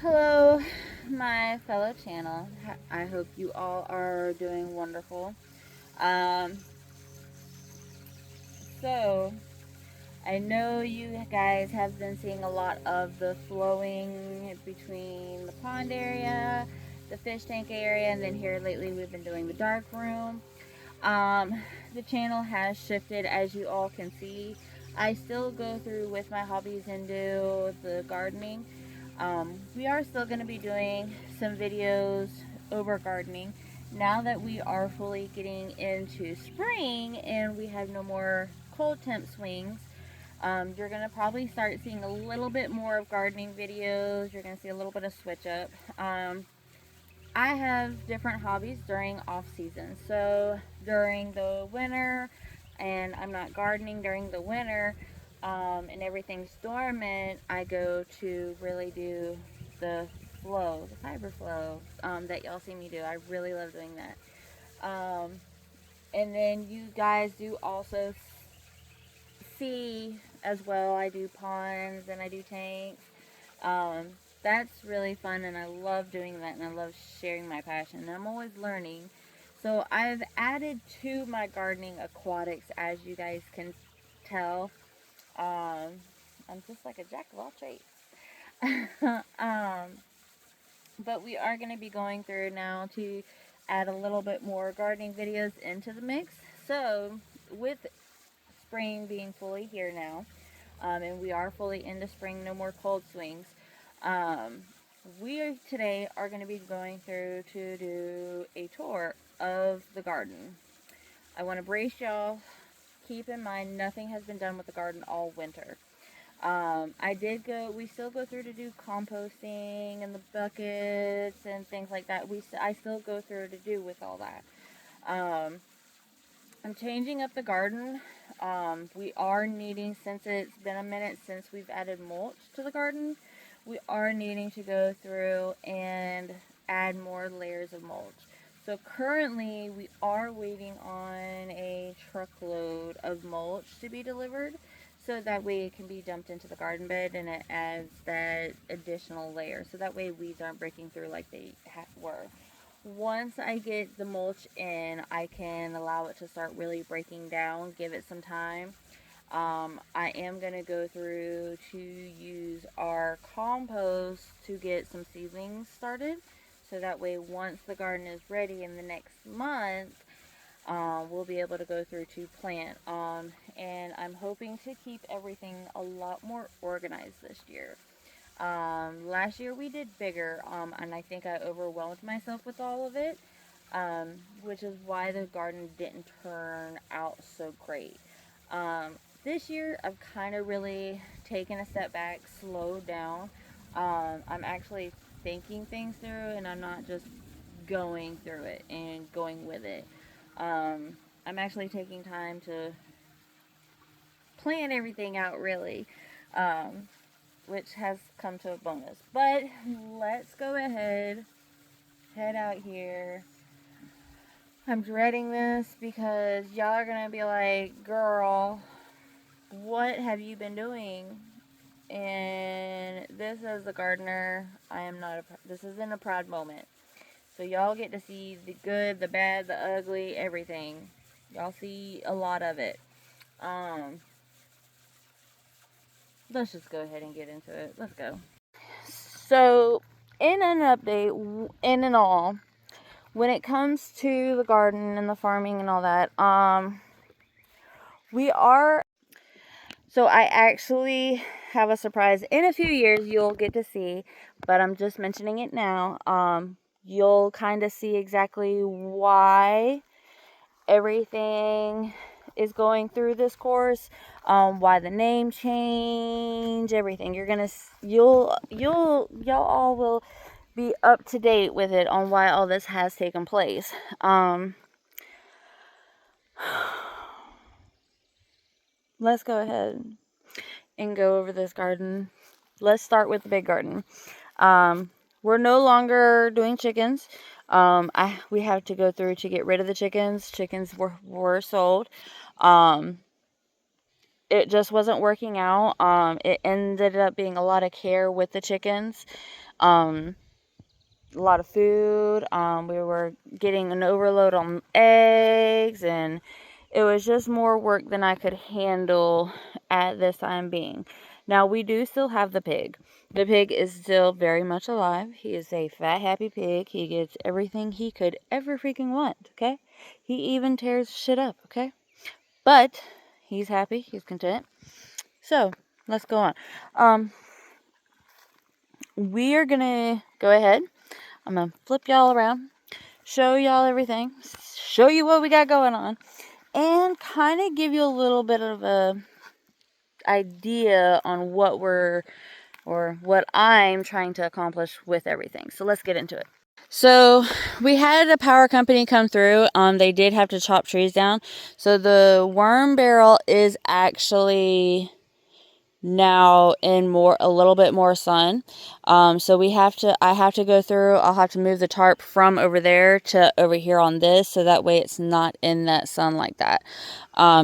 Hello, my fellow channel. I hope you all are doing wonderful. Um, so, I know you guys have been seeing a lot of the flowing between the pond area, the fish tank area, and then here lately we've been doing the dark room. Um, the channel has shifted, as you all can see. I still go through with my hobbies and do the gardening. We are still going to be doing some videos over gardening now that we are fully getting into spring and we have no more cold temp swings. You're going to probably start seeing a little bit more of gardening videos. You're going to see a little bit of switch up. I have different hobbies during off season. So during the winter, and I'm not gardening during the winter, and everything's dormant, I go to really do the flow, the fiber flow that y'all see me do. I really love doing that. And then you guys do also see as well. I do ponds and I do tanks. Um, that's really fun, and I love doing that, and I love sharing my passion. And I'm always learning. So I've added to my gardening aquatics, as you guys can tell. I'm just like a jack of all trades. But we are going to be going through now to add a little bit more gardening videos into the mix. So with spring being fully here now, and we are fully into spring, no more cold swings. Um, we today are going to be going through to do a tour of the garden. I want to brace y'all. Keep in mind, nothing has been done with the garden all winter. We still go through to do composting and the buckets and things like that. I still go through to do with all that. Um, I'm changing up the garden. We are needing, since it's been a minute since we've added mulch to the garden, we are needing to go through and add more layers of mulch. So currently we are waiting on a truckload of mulch to be delivered so that way it can be dumped into the garden bed and it adds that additional layer. So that way weeds aren't breaking through like they were. Once I get the mulch in, I can allow it to start really breaking down, give it some time. I am going to go through to use our compost to get some seedlings started. So that way, once the garden is ready in the next month, we'll be able to go through to plant. And I'm hoping to keep everything a lot more organized this year. Last year we did bigger, and I think I overwhelmed myself with all of it, which is why the garden didn't turn out so great. Um, this year I've kind of really taken a step back, slowed down. I'm actually thinking things through, and I'm not just going through it and going with it. I'm actually taking time to plan everything out, really. Um, which has come to a bonus. But let's go ahead, head out here. I'm dreading this because y'all are gonna be like, girl, what have you been doing? And this, as a gardener, I am not this isn't a proud moment. So y'all get to see the good, the bad, the ugly, everything. Y'all see a lot of it. Let's just go ahead and get into it. Let's go. So, in an update, in and all, when it comes to the garden and the farming and all that, we are. So, I actually have a surprise. In a few years, you'll get to see, but I'm just mentioning it now. You'll kind of see exactly why everything is going through this course, why the name change, everything. Y'all all will be up to date with it on why all this has taken place. Let's go ahead and go over this garden. Let's start with the big garden. We're no longer doing chickens. We have to go through to get rid of the chickens. Chickens were sold. it just wasn't working out. It ended up being a lot of care with the chickens. A lot of food. We were getting an overload on eggs, and it was just more work than I could handle at this time being. Now, we do still have the pig. The pig is still very much alive. He is a fat, happy pig. He gets everything he could ever freaking want, okay? He even tears shit up, okay? But he's happy. He's content. So, let's go on. We are going to go ahead. I'm going to flip y'all around, show y'all everything, show you what we got going on, and kind of give you a little bit of a idea on what I'm trying to accomplish with everything. So let's get into it. So we had a power company come through. They did have to chop trees down. So the worm barrel is actually now in a little bit more sun. So I have to go through, I'll have to move the tarp from over there to over here on this, so that way it's not in that sun like that.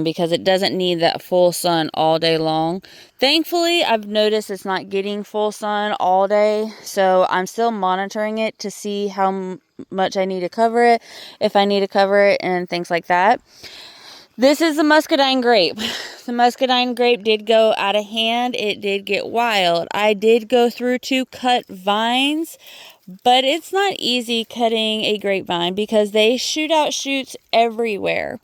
Because it doesn't need that full sun all day long. Thankfully, I've noticed it's not getting full sun all day, so I'm still monitoring it to see how much I need to cover it, if I need to cover it, and things like that. This is the muscadine grape. The muscadine grape did go out of hand. It did get wild. I did go through to cut vines, but it's not easy cutting a grapevine because they shoot out shoots everywhere.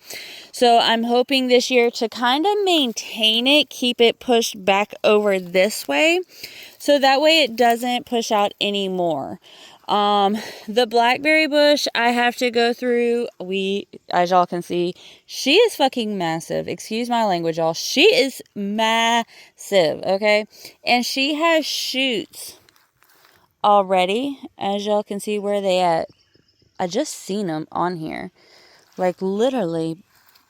So I'm hoping this year to kind of maintain it, keep it pushed back over this way, so that way it doesn't push out anymore. The blackberry bush, I have to go through. As y'all can see, she is fucking massive. Excuse my language, y'all. She is massive, okay? And she has shoots already. As y'all can see, where they at? I just seen them on here. Like, literally,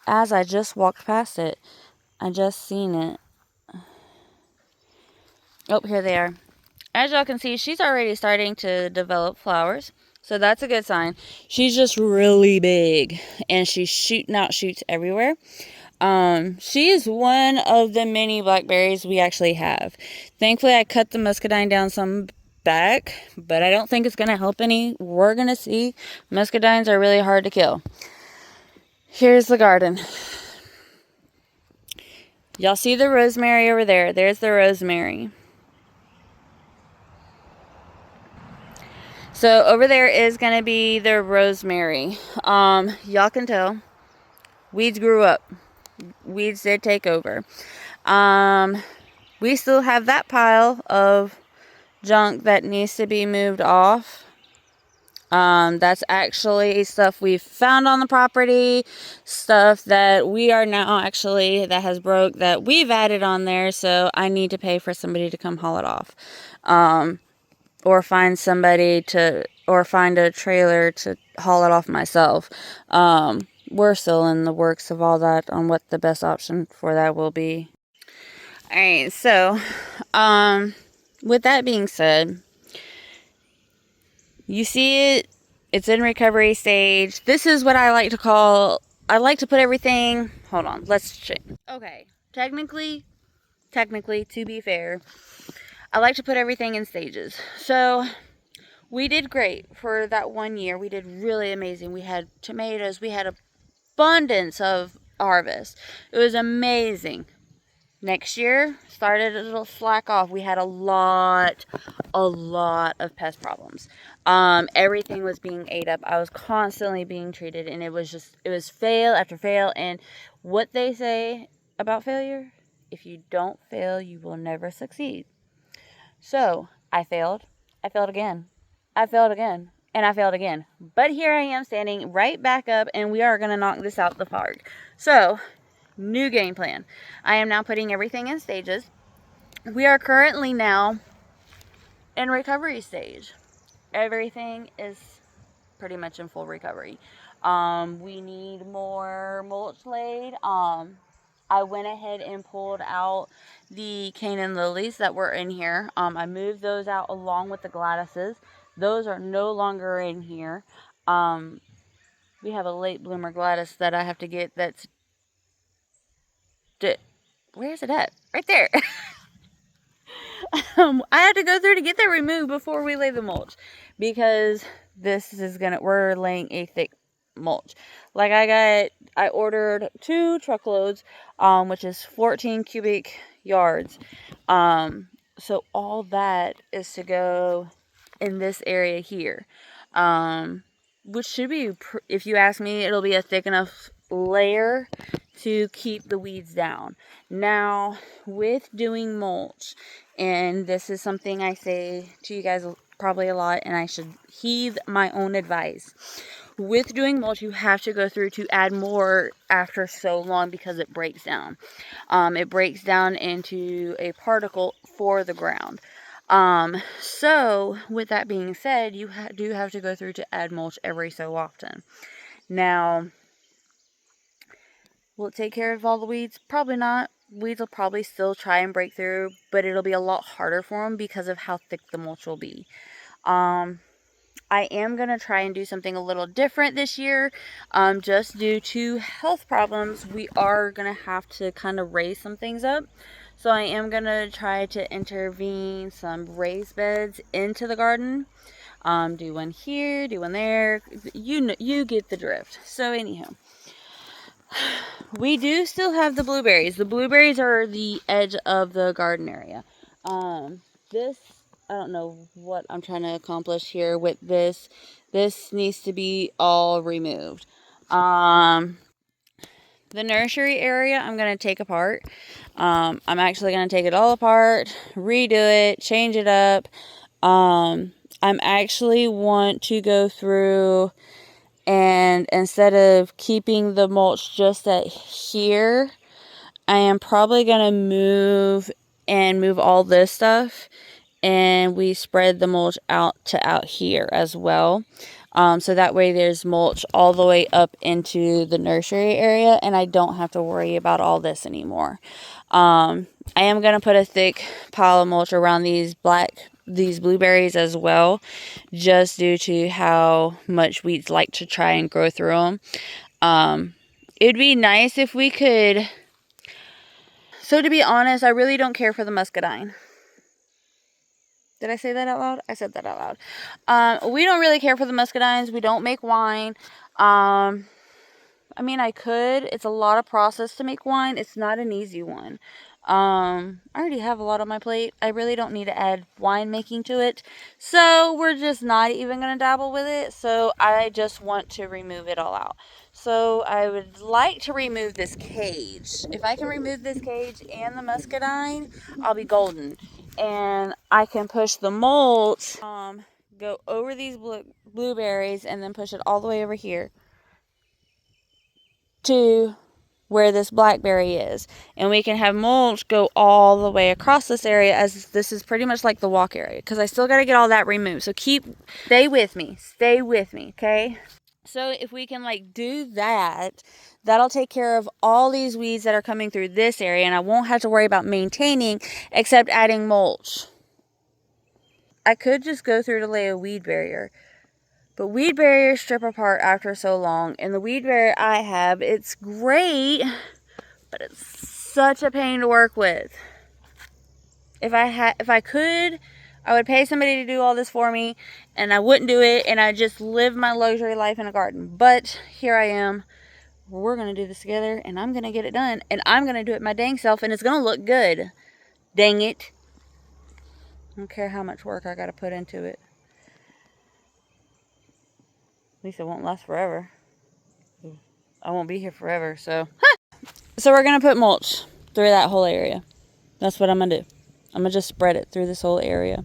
as I just walked past it, I just seen it. Oh, here they are. As y'all can see, she's already starting to develop flowers. So that's a good sign. She's just really big, and she's shooting out shoots everywhere. She is one of the many blackberries we actually have. Thankfully, I cut the muscadine down some back, but I don't think it's going to help any. We're going to see. Muscadines are really hard to kill. Here's the garden. Y'all see the rosemary over there? There's the rosemary. So over there is going to be the rosemary. Y'all can tell. Weeds grew up. Weeds did take over. We still have that pile of junk that needs to be moved off. That's actually stuff we've found on the property. Stuff that we are now actually, that has broke, that we've added on there. So I need to pay for somebody to come haul it off. Or find somebody or find a trailer to haul it off myself. We're still in the works of all that on what the best option for that will be. Alright, so, with that being said, you see it, it's in recovery stage. This is what I like to put everything, hold on, let's check. Okay, technically, to be fair, I like to put everything in stages. So, we did great for that 1 year. We did really amazing. We had tomatoes. We had abundance of harvest. It was amazing. Next year, started a little slack off. We had a lot of pest problems. Everything was being ate up. I was constantly being treated, and it was fail after fail. And what they say about failure, if you don't fail, you will never succeed. So, I failed again. I failed again. And I failed again. But here I am standing right back up, and we are going to knock this out the park. So, new game plan. I am now putting everything in stages. We are currently now in recovery stage. Everything is pretty much in full recovery. We need more mulch laid. I went ahead and pulled out the Canaan lilies that were in here. I moved those out along with the Gladyses. Those are no longer in here. We have a late bloomer Gladys that I have to get Where's it at? Right there. I had to go through to get that removed before we lay the mulch, because we're laying a thick mulch. Like I ordered 2 truckloads, which is 14 cubic yards. So all that is to go in this area here, which should be, if you ask me, it'll be a thick enough layer to keep the weeds down. Now, with doing mulch, and this is something I say to you guys probably a lot, and I should heed my own advice. With doing mulch, you have to go through to add more after so long, because it breaks down. It breaks down into a particle for the ground. So with that being said, you do have to go through to add mulch every so often. Now, will it take care of all the weeds? Probably not. Weeds will probably still try and break through, but it'll be a lot harder for them because of how thick the mulch will be. I am going to try and do something a little different this year. Just due to health problems, we are going to have to kind of raise some things up. So I am going to try to intervene some raised beds into the garden. Do one here, do one there. You get the drift. So anyhow, we do still have the blueberries. The blueberries are the edge of the garden area. I don't know what I'm trying to accomplish here with this. This needs to be all removed. The nursery area I'm going to take apart. I'm actually going to take it all apart, redo it, change it up. I'm actually want to go through, and instead of keeping the mulch just at here, I am probably going to move all this stuff, and we spread the mulch out to out here as well. So that way there's mulch all the way up into the nursery area, and I don't have to worry about all this anymore. I am going to put a thick pile of mulch around these blueberries as well, just due to how much weeds like to try and grow through them. It'd be nice if we could. So to be honest, I really don't care for the muscadine. Did I say that out loud? I said that out loud. We don't really care for the muscadines. We don't make wine. I mean, I could. It's a lot of process to make wine. It's not an easy one. I already have a lot on my plate. I really don't need to add wine making to it. So we're just not even going to dabble with it. So I just want to remove it all out. So I would like to remove this cage. If I can remove this cage and the muscadine, I'll be golden. And I can push the mulch, go over these blueberries, and then push it all the way over here to where this blackberry is, and we can have mulch go all the way across this area, as this is pretty much like the walk area, because I still got to get all that removed. So stay with me, okay? So if we can do that, that'll take care of all these weeds that are coming through this area, and I won't have to worry about maintaining except adding mulch. I could just go through to lay a weed barrier, but weed barriers strip apart after so long, and the weed barrier I have, it's great, but it's such a pain to work with. If I could, I would pay somebody to do all this for me, and I wouldn't do it, and I'd just live my luxury life in a garden. But here I am. We're going to do this together, and I'm going to get it done, and I'm going to do it my dang self, and it's going to look good. Dang it. I don't care how much work I got to put into it. At least it won't last forever. I won't be here forever, so. So we're going to put mulch through that whole area. That's what I'm going to do. I'm going to just spread it through this whole area.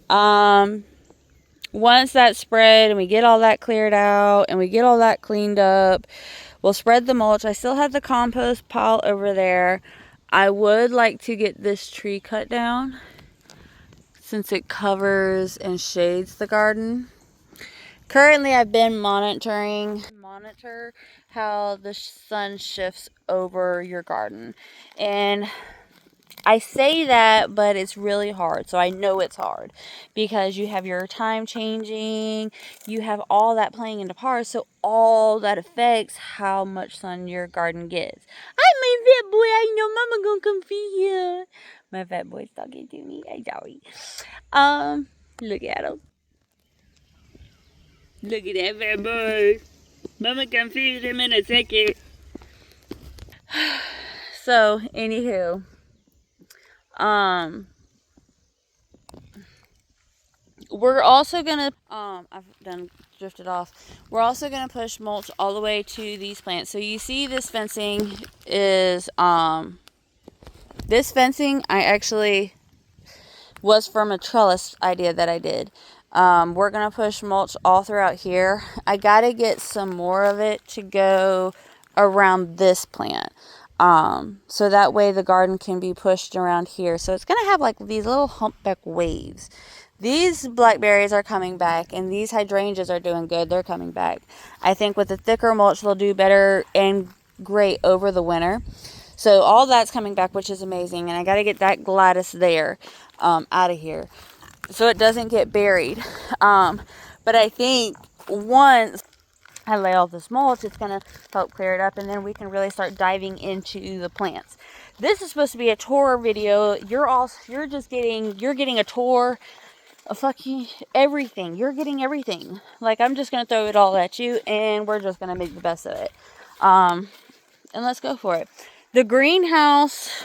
Once that's spread and we get all that cleared out and we get all that cleaned up, we'll spread the mulch. I still have the compost pile over there. I would like to get this tree cut down since it covers and shades the garden. Currently, I've been monitor how the sun shifts over your garden. And I say that, but it's really hard. So I know it's hard because you have your time changing, you have all that playing into part. So all that affects how much sun your garden gets. I'm my fat boy. I know Mama gonna come feed you. My fat boy's talking to me. I'm sorry. Look at him. Look at that fat boy. Mama can feed him in a second. So, anywho, we're also gonna, I've done drifted off. We're also gonna push mulch all the way to these plants. So you see this fencing is, this fencing I actually was from a trellis idea that I did. We're gonna push mulch all throughout here. I gotta get some more of it to go around this plant. So that way the garden can be pushed around here. So it's gonna have like these little humpback waves. These blackberries are coming back, and these hydrangeas are doing good. They're coming back. I think with the thicker mulch, they'll do better and great over the winter. So all that's coming back, which is amazing. And I got to get that Gladys there out of here so it doesn't get buried. But I think once I lay all this mulch, it's going to help clear it up, and then we can really start diving into the plants. This is supposed to be a tour video. You're getting a tour of fucking everything. You're getting everything. Like, I'm just going to throw it all at you, and we're just going to make the best of it. And let's go for it. The greenhouse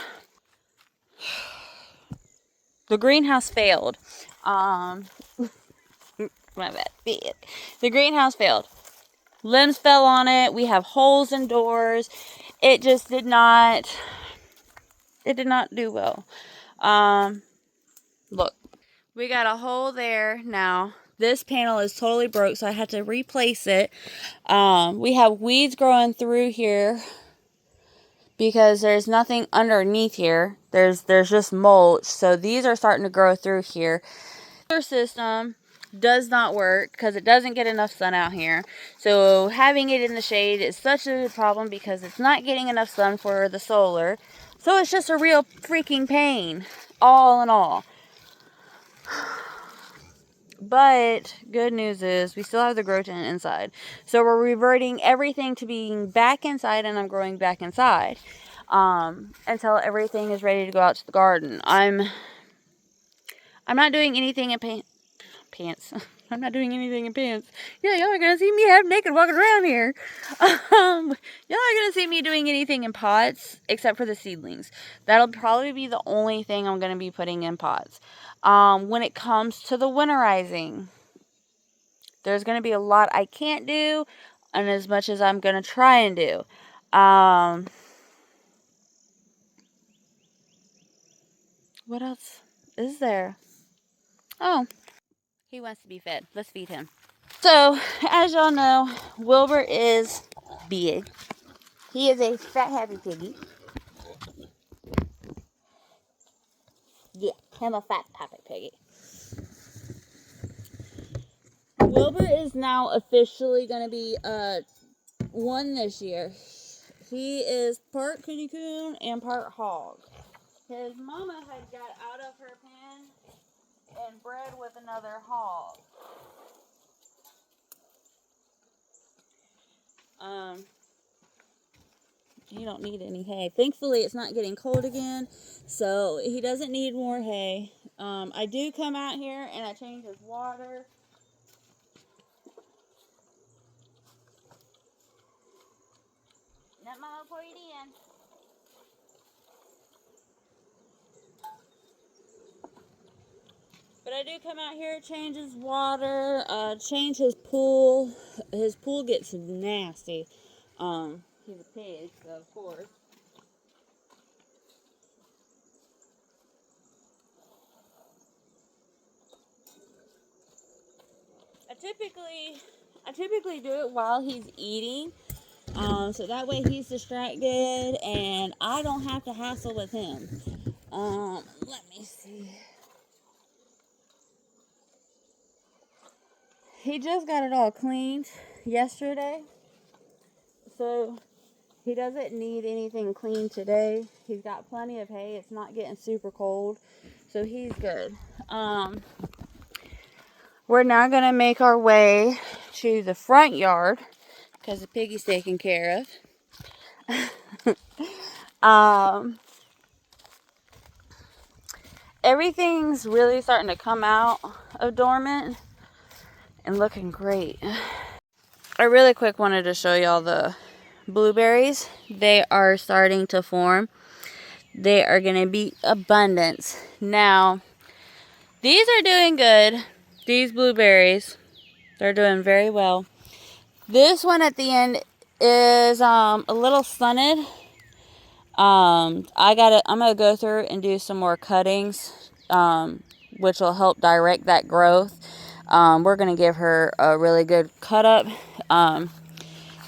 failed. My bad. The greenhouse failed. Limbs fell on it. We have holes in doors. It just did not do well. Look. We got a hole there now. This panel is totally broke, so I had to replace it. We have weeds growing through here because there's nothing underneath here. There's just mulch. So these are starting to grow through here. The solar system does not work because it doesn't get enough sun out here. So having it in the shade is such a problem because it's not getting enough sun for the solar. So it's just a real freaking pain, all in all. But good news is we still have the grow tent inside. So we're reverting everything to being back inside, and I'm growing back inside until everything is ready to go out to the garden. I'm not doing anything in pants. I'm not doing anything in pants. Yeah, y'all are going to see me half naked walking around here. Y'all are going to see me doing anything in pots except for the seedlings. That'll probably be the only thing I'm going to be putting in pots. When it comes to the winterizing, there's going to be a lot I can't do, and as much as I'm going to try and do. What else is there? Oh, he wants to be fed. Let's feed him. So, as y'all know, Wilbur is big. He is a fat, happy piggy. Yeah, I'm a fat, happy piggy. Wilbur is now officially going to be one this year. He is part kitty coon and part hog. His mama had got out of her pen and bred with another hog. He don't need any hay. Thankfully, it's not getting cold again, so he doesn't need more hay. I do come out here and I change his water. Let Mama pour it in. But I do come out here, change his water, change his pool. His pool gets nasty. He's a pig, so of course. I typically do it while he's eating. So that way he's distracted and I don't have to hassle with him. Let me see. He just got it all cleaned yesterday. So He doesn't need anything clean today. He's got plenty of hay. It's not getting super cold, so he's good. We're now going to make our way to the front yard because the piggy's taken care of. Everything's really starting to come out of dormant and looking great. I really quick wanted to show y'all the blueberries. They are starting to form. They are going to be abundance. Now, these are doing good. These blueberries, they're doing very well. This one at the end is a little stunted. I'm gonna go through and do some more cuttings, which will help direct that growth. We're gonna give her a really good cut up, now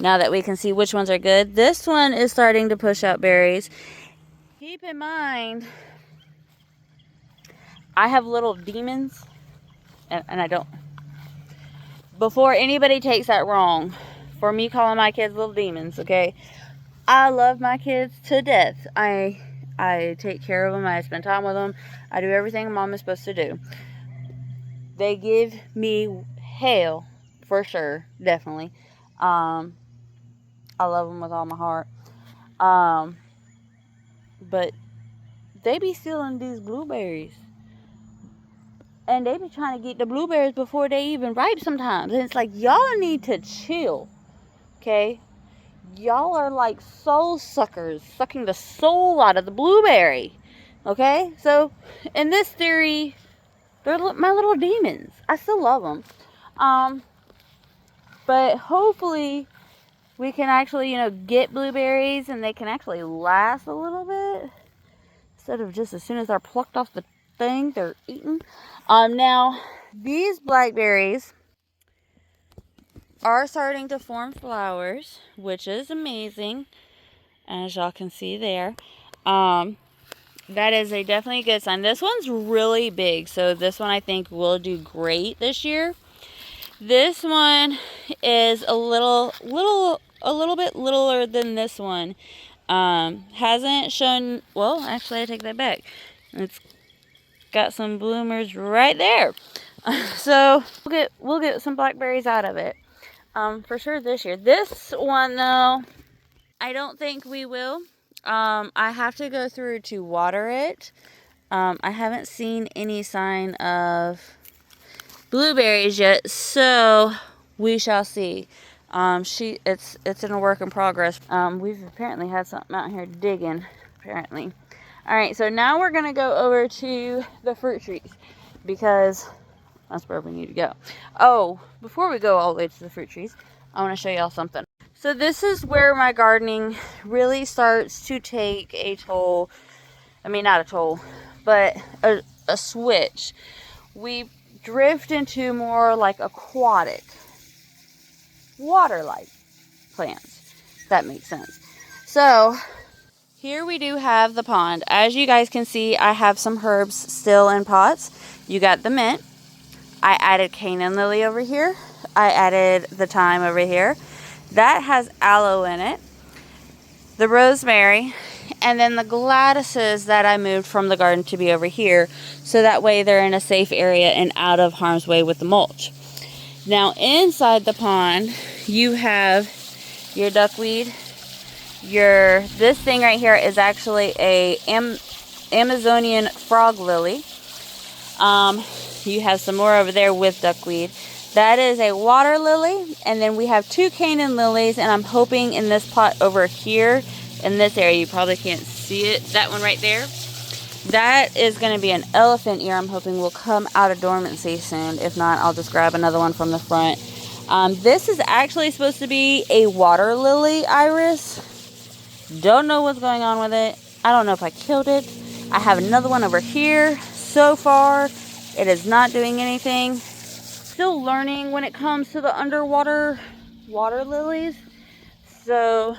that we can see which ones are good. This one is starting to push out berries. Keep in mind, I have little demons, and I don't. Before anybody takes that wrong, for me calling my kids little demons, okay? I love my kids to death. I take care of them. I spend time with them. I do everything a mom is supposed to do. They give me hell, for sure, definitely. I love them with all my heart. But they be stealing these blueberries. And they be trying to get the blueberries before they even ripe sometimes. And it's like, y'all need to chill, okay? Y'all are like soul suckers, sucking the soul out of the blueberry, okay? So, in this theory, they're my little demons. I still love them. But hopefully, we can actually, get blueberries and they can actually last a little bit. Instead of just as soon as they're plucked off the thing, they're eaten. Now, these blackberries are starting to form flowers, which is amazing, as y'all can see there. That is a definitely good sign. This one's really big, so this one I think will do great this year. This one is a little bit littler than this one. Hasn't shown, well, actually I take that back. It's got some bloomers right there. So we'll get some blackberries out of it. For sure this year. This one though, I don't think we will. I have to go through to water it. I haven't seen any sign of blueberries yet, so we shall see. It's in a work in progress. We've apparently had something out here digging, apparently. All right, so now we're gonna go over to the fruit trees because that's where we need to go. Oh, before we go all the way to the fruit trees, I want to show y'all something. So this is where my gardening really starts to take a toll. I mean, not a toll, but a switch. We drift into more like aquatic, water-like plants. If that makes sense. So here we do have the pond. As you guys can see, I have some herbs still in pots. You got the mint. I added Canaan lily over here. I added the thyme over here. That has aloe in it. The rosemary. And then the Gladyses that I moved from the garden to be over here. So that way they're in a safe area and out of harm's way with the mulch. Now inside the pond, you have your duckweed. This thing right here is actually a Amazonian frog lily. You have some more over there with duckweed. That is a water lily. And then we have 2 Canaan lilies. And I'm hoping in this pot over here, in this area, you probably can't see it. That one right there. That is going to be an elephant ear. I'm hoping will come out of dormancy soon. If not, I'll just grab another one from the front. This is actually supposed to be a water lily iris. Don't know what's going on with it. I don't know if I killed it. I have another one over here. So far, it is not doing anything. Still learning when it comes to the underwater water lilies. So,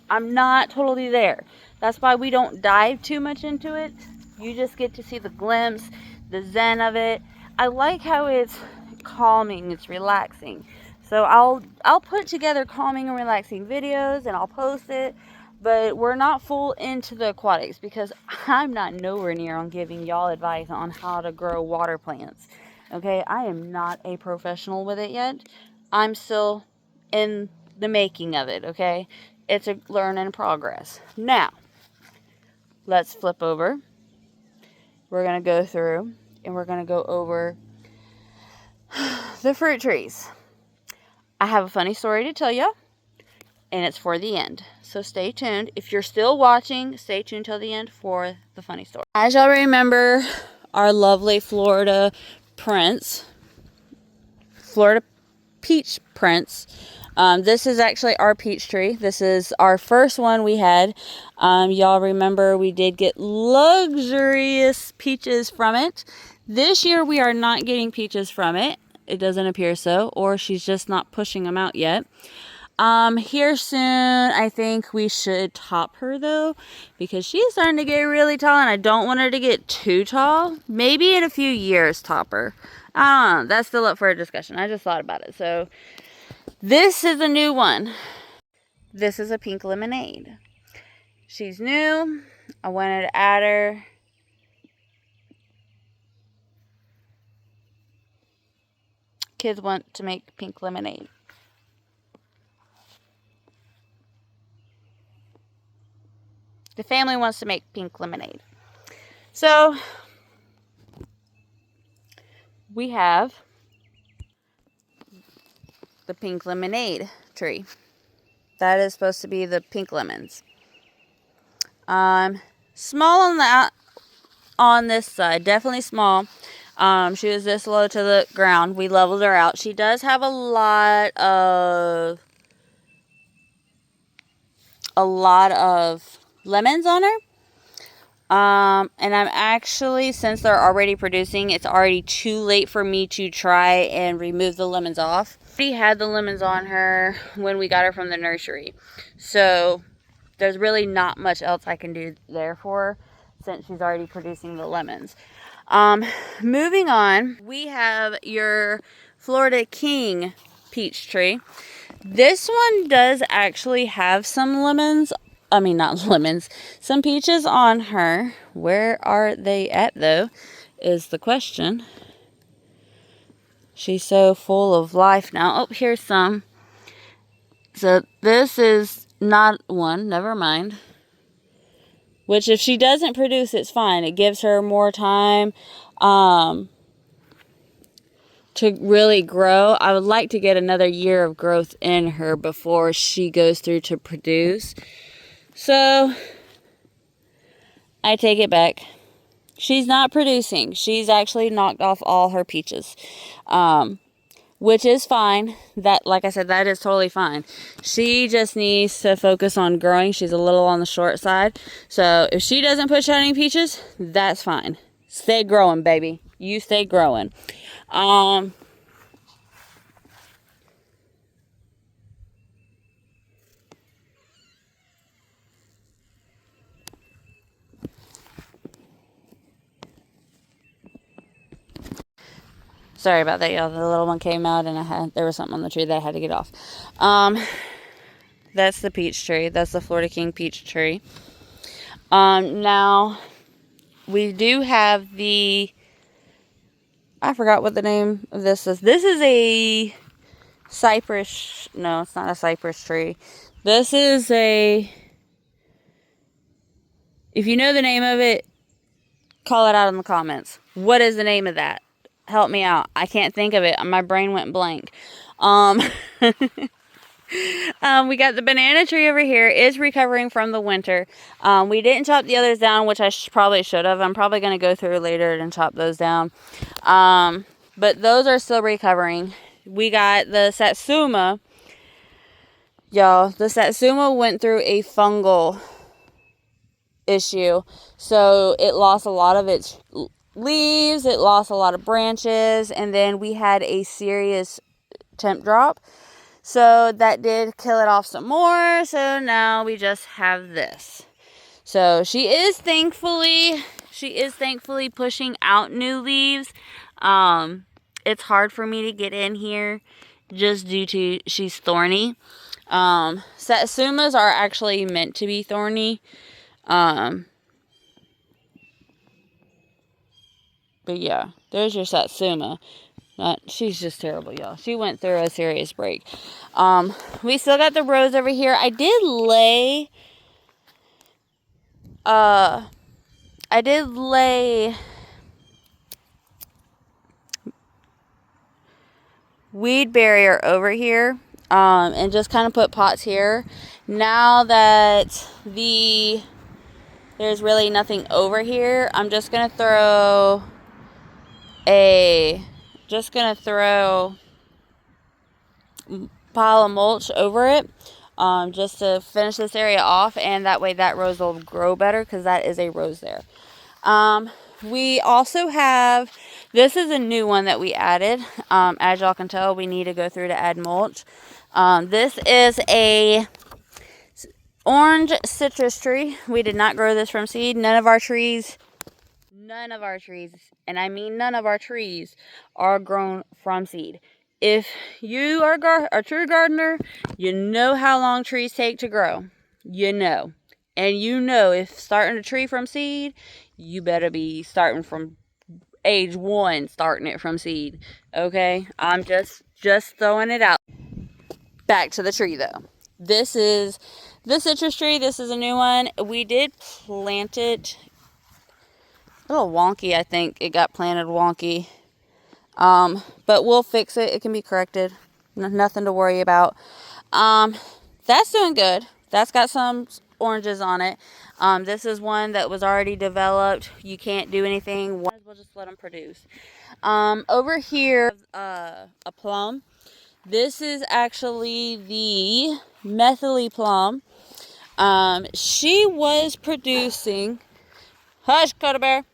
I'm not totally there. That's why we don't dive too much into it. You just get to see the glimpse, the zen of it. I like how it's calming, it's relaxing. So I'll put together calming and relaxing videos and I'll post it, but we're not full into the aquatics because I'm not nowhere near on giving y'all advice on how to grow water plants. Okay, I am not a professional with it yet. I'm still in the making of it, okay? It's a learn in progress. Now, let's flip over. We're going to go through and we're going to go over the fruit trees. I have a funny story to tell you, and it's for the end. So stay tuned. If you're still watching, stay tuned till the end for the funny story. As y'all remember, our lovely Florida peach prince. This is actually our peach tree. This is our first one we had. Y'all remember we did get luxurious peaches from it. This year we are not getting peaches from it. It doesn't appear so, or she's just not pushing them out yet. Here soon, I think we should top her though, because she's starting to get really tall and I don't want her to get too tall. Maybe in a few years top her. I don't know. That's still up for a discussion. I just thought about it. So this is a new one. This is a pink lemonade. She's new. I wanted to add her. Kids want to make pink lemonade. The family wants to make pink lemonade. So we have the pink lemonade tree. That is supposed to be the pink lemons. Small on this side, definitely small. She was this low to the ground. We leveled her out. She does have a lot of lemons on her. And I'm actually, since they're already producing, it's already too late for me to try and remove the lemons off. We had the lemons on her when we got her from the nursery. So there's really not much else I can do there for her since she's already producing the lemons. Moving on, we have your Florida King peach tree. This one does actually have some lemons. I mean, not lemons. Some peaches on her. Where are they at, though, is the question. She's so full of life now. Oh, here's some. So this is not one. Never mind. Which, if she doesn't produce, it's fine. It gives her more time to really grow. I would like to get another year of growth in her before she goes through to produce. So, I take it back. She's not producing. She's actually knocked off all her peaches. Which is fine. That, like I said, that is totally fine. She just needs to focus on growing. She's a little on the short side. So if she doesn't push out any peaches, that's fine. Stay growing, baby. You stay growing. Sorry about that, y'all. The little one came out and there was something on the tree that I had to get off. That's the peach tree. That's the Florida King peach tree. Now, we do have I forgot what the name of this is. This is a cypress. No, it's not a cypress tree. This is if you know the name of it, call it out in the comments. What is the name of that? Help me out. I can't think of it. My brain went blank. We got the banana tree over here. Is recovering from the winter. We didn't chop the others down, which I probably should have. I'm probably going to go through later and chop those down. But those are still recovering. We got the Satsuma. Y'all, the Satsuma went through a fungal issue. So it lost a lot of its leaves, it lost a lot of branches, and then we had a serious temp drop. So that did kill it off some more. So now we just have this. So she is thankfully pushing out new leaves. It's hard for me to get in here just due to she's thorny. Satsumas are actually meant to be thorny. But yeah, there's your Satsuma. She's just terrible, y'all. She went through a serious break. We still got the rose over here. I did lay weed barrier over here, and just kind of put pots here. Now that there's really nothing over here, I'm just gonna throw a pile of mulch over it, just to finish this area off, and that way that rose will grow better, because that is a rose there. We also have, this is a new one that we added. As y'all can tell, we need to go through to add mulch. This is a orange citrus tree. We did not grow this from seed. None of our trees, and I mean none of our trees, are grown from seed. If you are a true gardener, you know how long trees take to grow. You know. And you know, if starting a tree from seed, you better be starting from age 1, starting it from seed. Okay? I'm just throwing it out. Back to the tree, though. This is the citrus tree. This is a new one. We did plant it a little wonky, I think. It got planted wonky. But we'll fix it. It can be corrected. Nothing to worry about. That's doing good. That's got some oranges on it. This is one that was already developed. You can't do anything. We'll just let them produce. Over here, a plum. This is actually the Methyl plum. She was producing. Hush, Cuddle Bear.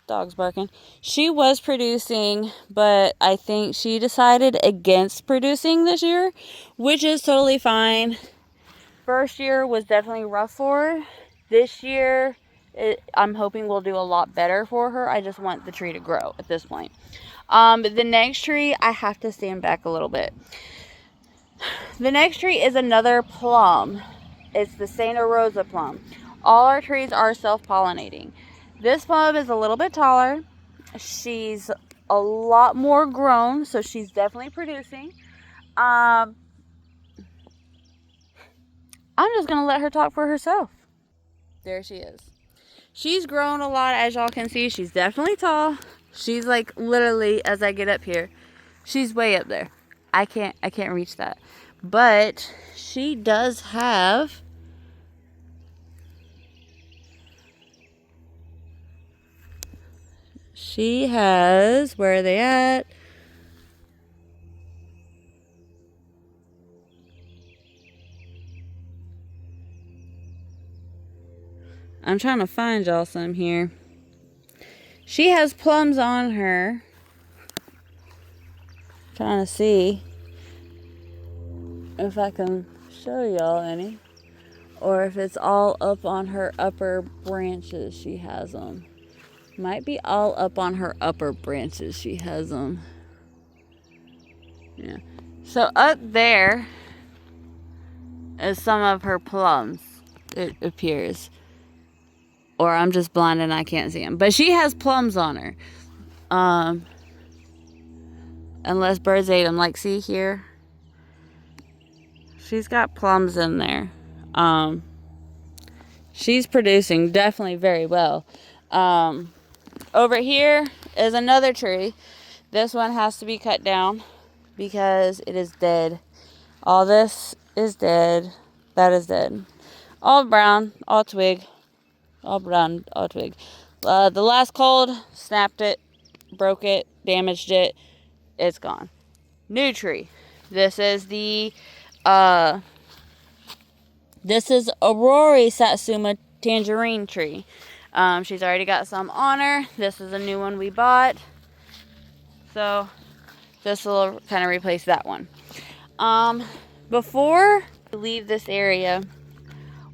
Dog's barking. She was producing, but I think she decided against producing this year, which is totally fine. First year was definitely rough for her. This year, I'm hoping we'll do a lot better for her. I just want the tree to grow at this point. The next tree, I have to stand back a little bit. The next tree is another plum. It's the Santa Rosa plum. All our trees are self-pollinating. This plum is a little bit taller. She's a lot more grown, so she's definitely producing. I'm just going to let her talk for herself. There she is. She's grown a lot, as y'all can see. She's definitely tall. She's like literally, as I get up here, she's way up there. I can't reach that. But she does have where are they at? I'm trying to find y'all some here. She has plums on her. Trying to see if I can show y'all any, or if it's all up on her upper branches. She has them. Might be all up on her upper branches. She has them. Yeah. So up there is some of her plums, it appears. Or I'm just blind and I can't see them. But she has plums on her. Unless birds ate them. Like, see here? She's got plums in there. She's producing definitely very well. Over here is another tree. This one has to be cut down because it is dead. All this is dead. That is dead. All brown, all twig. All brown, all twig. The last cold snapped it, broke it, damaged it. It's gone. New tree. This is the this is Aurora Satsuma tangerine tree. She's already got some on her. This is a new one we bought. So this will kind of replace that one. Before we leave this area,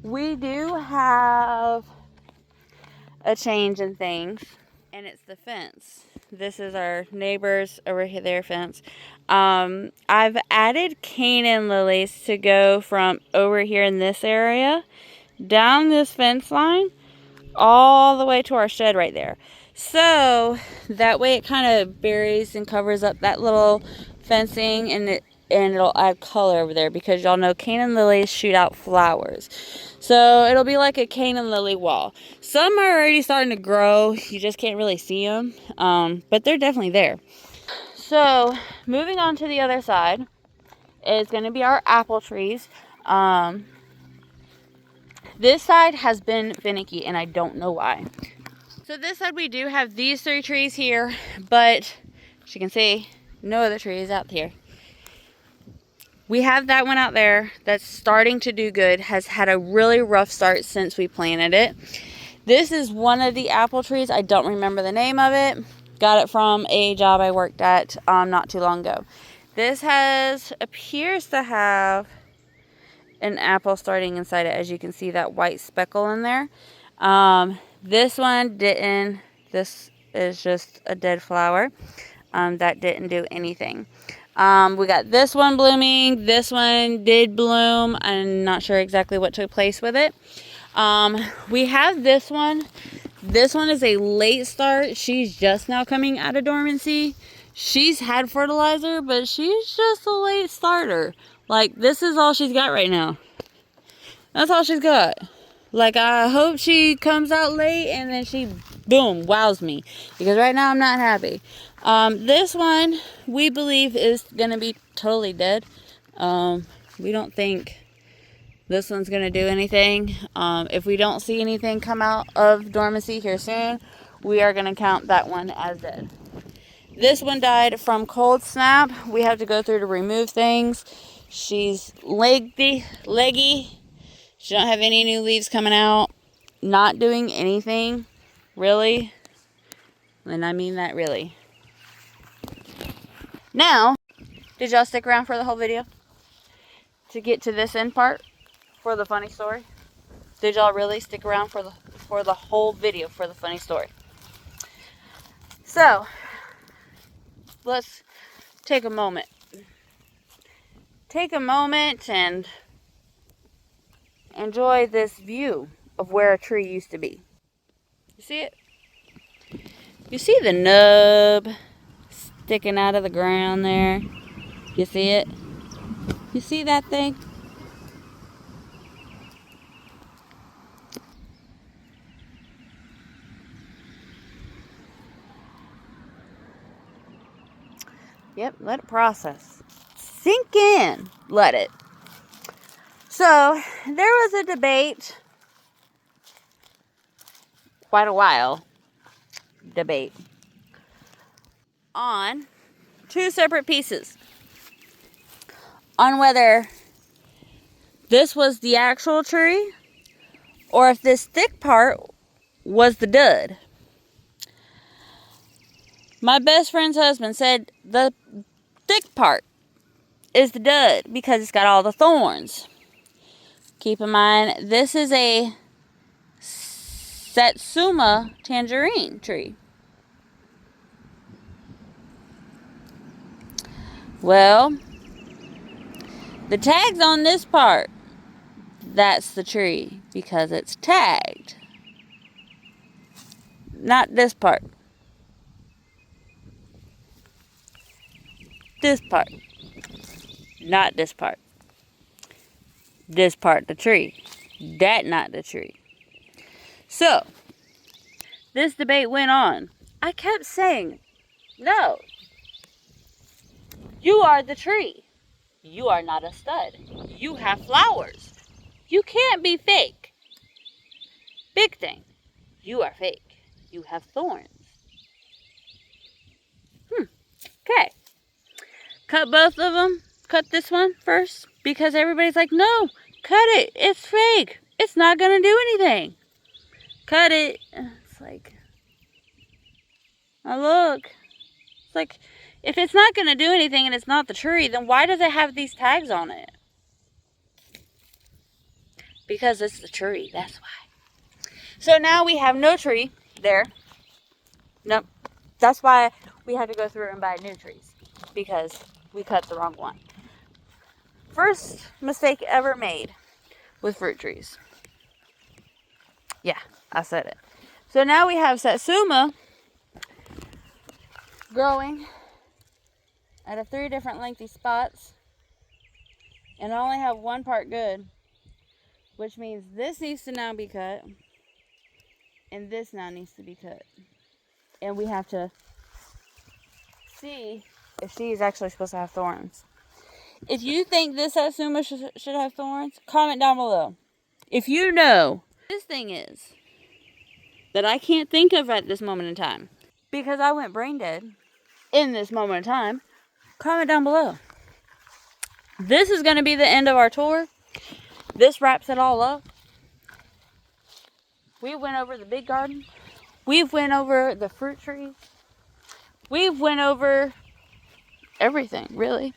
we do have a change in things, and it's the fence. This is our neighbors over here, their fence. I've added Canaan lilies to go from over here in this area down this fence line all the way to our shed right there. So that way it kind of buries and covers up that little fencing, and it'll add color over there, because y'all know Canaan lilies shoot out flowers. So it'll be like a Canaan lily wall. Some are already starting to grow. You just can't really see them, but they're definitely there. So moving on to the other side is going to be our apple trees. This side has been finicky, and I don't know why. So this side we do have these 3 trees here, but as you can see, no other trees out here. We have that one out there that's starting to do good, has had a really rough start since we planted it. This is one of the apple trees. I don't remember the name of it. Got it from a job I worked at not too long ago. This appears to have an apple starting inside it. As you can see, that white speckle in there. This one didn't. This is just a dead flower. That didn't do anything. We got this one blooming. This one did bloom. I'm not sure exactly what took place with it. We have this one. This one is a late start. She's just now coming out of dormancy. She's had fertilizer, but she's just a late starter. Like, this is all she's got right now. That's all she's got. Like, I hope she comes out late and then she, boom, wows me. Because right now I'm not happy. This one, we believe, is going to be totally dead. We don't think this one's going to do anything. If we don't see anything come out of dormancy here soon, we are going to count that one as dead. This one died from cold snap. We have to go through to remove things. She's leggy. She don't have any new leaves coming out. Not doing anything, really. And I mean that really. Now, did y'all stick around for the whole video? To get to this end part for the funny story? Did y'all really stick around for the whole video for the funny story? So, let's take a moment. Take a moment and enjoy this view of where a tree used to be. You see it? You see the nub sticking out of the ground there? You see it? You see that thing? Yep, let it process. Sink in. Let it. So, there was a debate, quite a while, on 2 separate pieces. On whether this was the actual tree, or if this thick part was the dud. My best friend's husband said the thick part is the dud because it's got all the thorns. Keep in mind, this is a Satsuma tangerine tree. Well, the tag's on this part. That's the tree because it's tagged. Not this part. This part. Not this part. This part the tree. That not the tree. So, this debate went on. I kept saying, no. You are the tree. You are not a stud. You have flowers. You can't be fake. Big thing. You are fake. You have thorns. Okay. Cut both of them. Cut this one first. Because everybody's like, no, cut it. It's fake. It's not going to do anything. Cut it. It's like, oh, look. It's like, if it's not going to do anything and it's not the tree, then why does it have these tags on it? Because it's the tree. That's why. So now we have no tree there. Nope. That's why we had to go through and buy new trees, because we cut the wrong one. First mistake ever made with fruit trees. Yeah, I said it. So now we have Satsuma growing out of 3 different lengthy spots, and I only have one part good, which means this needs to now be cut, and this now needs to be cut. And we have to see if she's actually supposed to have thorns. If you think this Satsuma should have thorns, comment down below. If you know this thing is that I can't think of at this moment in time, because I went brain dead in this moment in time, comment down below. This is going to be the end of our tour. This wraps it all up. We went over the big garden. We've went over the fruit trees. We've went over everything, really.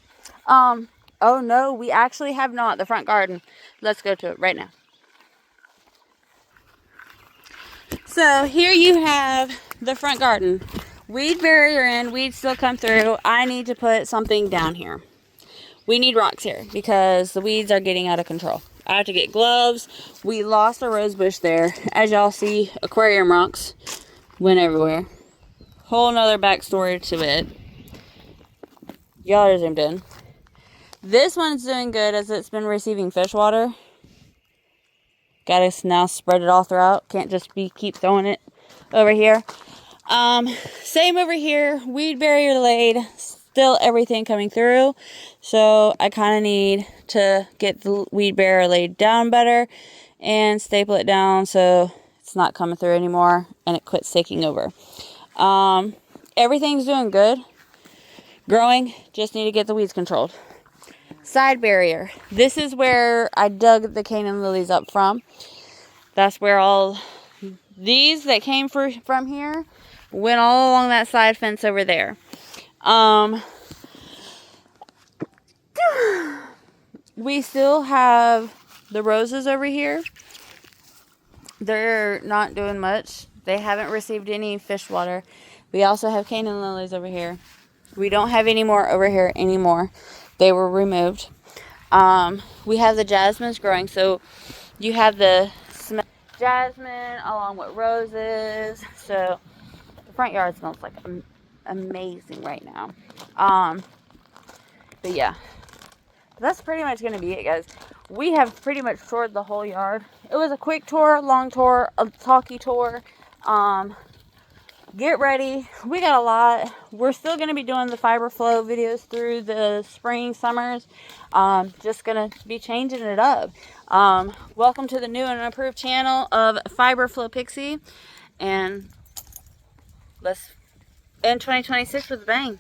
Oh no, we actually have not. The front garden. Let's go to it right now. So here you have the front garden. Weed barrier in, weeds still come through. I need to put something down here. We need rocks here because the weeds are getting out of control. I have to get gloves. We lost a rose bush there. As y'all see, aquarium rocks went everywhere. Whole nother backstory to it. Y'all are zoomed in. This one's doing good as it's been receiving fish water. Gotta now spread it all throughout. Can't just keep throwing it over here. Same over here. Weed barrier laid. Still everything coming through. So I kind of need to get the weed barrier laid down better and staple it down so it's not coming through anymore and it quits taking over. Everything's doing good. Growing. Just need to get the weeds controlled. Side barrier. This is where I dug the Canaan lilies up from. That's where all these that came from here went all along that side fence over there. We still have the roses over here. They're not doing much. They haven't received any fish water. We also have Canaan lilies over here. We don't have any more over here anymore. They were removed. We have the jasmines growing. So you have the jasmine along with roses. So the front yard smells like amazing right now. But yeah, that's pretty much going to be it, guys. We have pretty much toured the whole yard. It was a quick tour, long tour, a talky tour. Get ready. We got a lot. We're still going to be doing the fiber flow videos through the spring, summers. Just going to be changing it up. Welcome to the new and improved channel of Fiber Flow Pixie. And let's end 2026 with a bang.